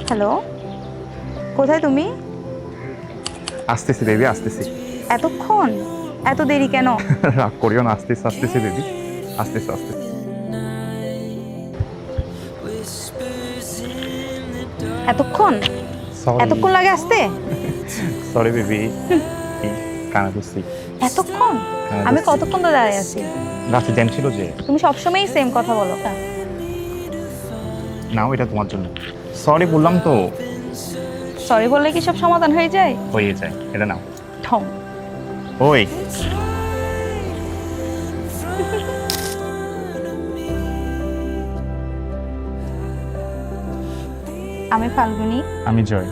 Hello, কোথায় তুমি? আসতেছি বেবি, আসতেছি। এতক্ষণ? এত দেরি কেন? রাগ করিও না, আসতেছি আসতেছি বেবি, আসতেছি আসতেছি। এতক্ষণ? সরি, এতক্ষণ লাগে আসতে? সরি বেবি, কানা করছি। এতক্ষণ? কানা আমি করছি। কতক্ষণ তো দাঁড়িয়ে আছি। রাতে জ্যাম ছিল যে। তুমি সবসময়ই সেম কথা বলো। নাও, এটা তোমার জন্য। সরি বললাম তো। সরি বললে কি সব সমাধান হয়ে যায়? হয়ে যায়, এটা নাও। ঠম। ওই, আমি ফাল্গুনী। আমি জয়।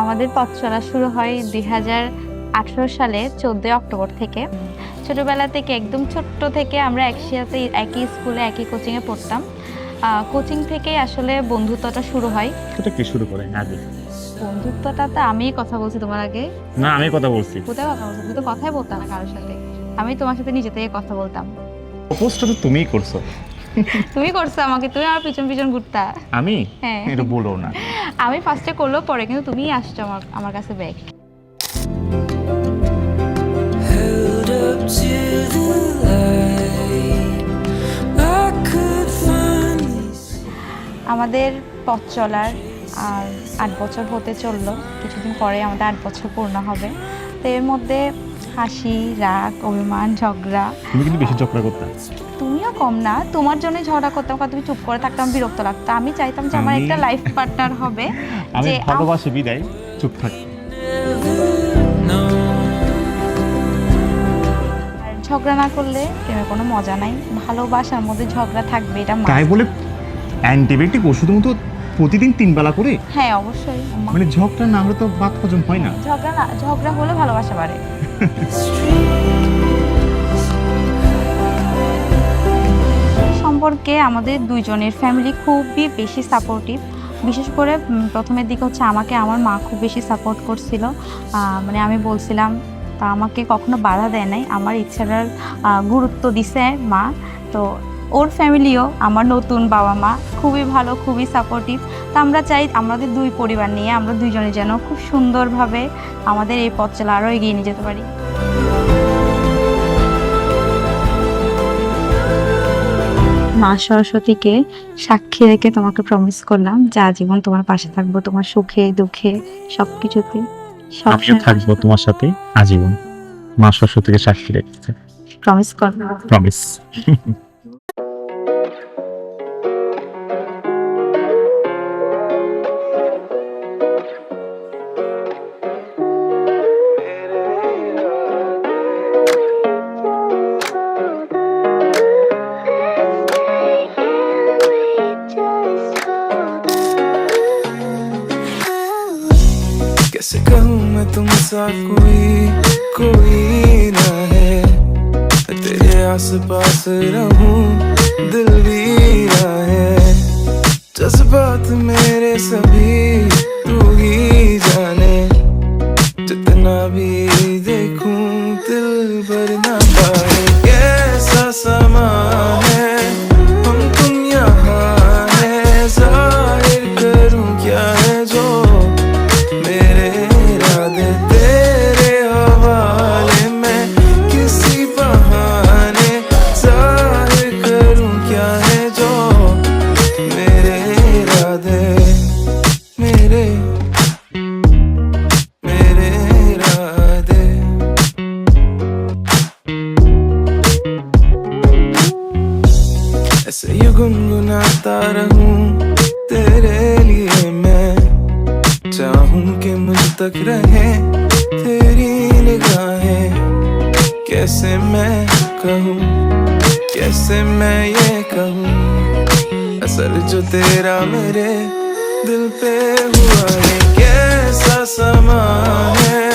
আমাদের পথ চলা শুরু হয় 2018 সালে 14 অক্টোবর থেকে। ছোটবেলা থেকে একদম ছোট্ট থেকে আমরা একসাথে একই স্কুলে একই কোচিংয়ে পড়তাম। কোচিং থেকে আসলে বন্ধুত্বটা শুরু হয়। এটা কি শুরু করে আগে? বন্ধুত্বটা তো আমিই কথা বলছি তোমার আগে। না, আমি কথা বলছি। কোথায় কথা বলছো? তুমি তো কথাই বলতাম না কারোর সাথে। আমি তোমার সাথে নিজে থেকে কথা বলতাম। প্রপোজটা তো তুমিই করছো। তুমি করছো আমাকে, তুমি আমার পিছন পিছন ঘুরতা। আমি? হ্যাঁ। এটা বলো না। আমি ফার্স্টে করলেও পরে কিন্তু তুমিই আসছো আমার কাছে back. Held up to the light, I could finally see. আমাদের পথ চলার আর 8 বছর হতে চললো। কিছুদিন পরে আমাদের 8 বছর পূর্ণ হবে। তো এর মধ্যে হাসি, রাগ, অভিমান, ঝগড়া। তুমি কিন্তু বেশি ঝগড়া করতে। তুমিও কম না, তোমার জন্য ঝগড়া করতাম, কারণ তুমি চুপ করে থাকতাম, বিরক্ত লাগতো। আমি চাইতাম যে আমার একটা লাইফ পার্টনার হবে, আমি যে ভালোবাসি বিদায় চুপ থাকি। আর ঝগড়া না করলে প্রেমে কোনো মজা নাই। ভালোবাসার মধ্যে ঝগড়া থাকবে, এটা তাই must। বলে অ্যান্টিবায়োটিক ওষুধ মতো প্রতিদিন 3 বেলা করে? হ্যাঁ অবশ্যই। মানে ঝগড়া না হলে তো ভাত হজম হয় না। ঝগড়া হলে ভালোবাসা বাড়ে। সম্পর্কে আমাদের দুইজনের ফ্যামিলি খুবই বেশি সাপোর্টিভ। বিশেষ করে প্রথমের দিকে হচ্ছে আমাকে আমার মা খুব বেশি সাপোর্ট করছিল। মানে আমি বলছিলাম, তা আমাকে কখনো বাধা দেয় নাই, আমার ইচ্ছাটার গুরুত্ব দিছে মা। তো ওর ফ্যামিলিও, আমার নতুন বাবা মা খুবই ভালো, খুবই সাপোর্টিভ। তো আমরা চাই আমাদের দুই পরিবার নিয়ে আমরা দুইজনে যেন খুব সুন্দরভাবে আমাদের এই পথ চলা আরও এগিয়ে নিয়ে যেতে পারি। মা সরস্বতীকে সাক্ষী রেখে তোমাকে প্রমিস করলাম যে আজীবন তোমার পাশে থাকবো, তোমার সুখে দুঃখে সবকিছুতে। আমিও থাকবো তোমার সাথে আজীবন। মা সরস্বতীকে সাক্ষী রেখেছে। প্রমিস করলাম। প্রমিস। कैसे कहूँ मैं तुमसा कोई ना है, तेरे आस पास रहूं दिल भी ना है। जज्बात मेरे सभी तू ही जाने, जितना भी देखूं दिल भर ना पाए। कैसा समा है हम तुम यहाँ है, जाहिर करूं क्या है जो मेरे इरादे तेरे हवाले में, किसी बहाने जाहिर करूं क्या है जो मेरे इरादे, मेरे इरादे। ऐसे ही गुनगुनाता रहूं तेरे लिए मैं, चाहूं कि मुझ तक रहे तेरी निगाहें। कैसे मैं कहूँ, कैसे मैं ये कहूँ, असर जो तेरा मेरे दिल पे हुआ है। कैसा समा है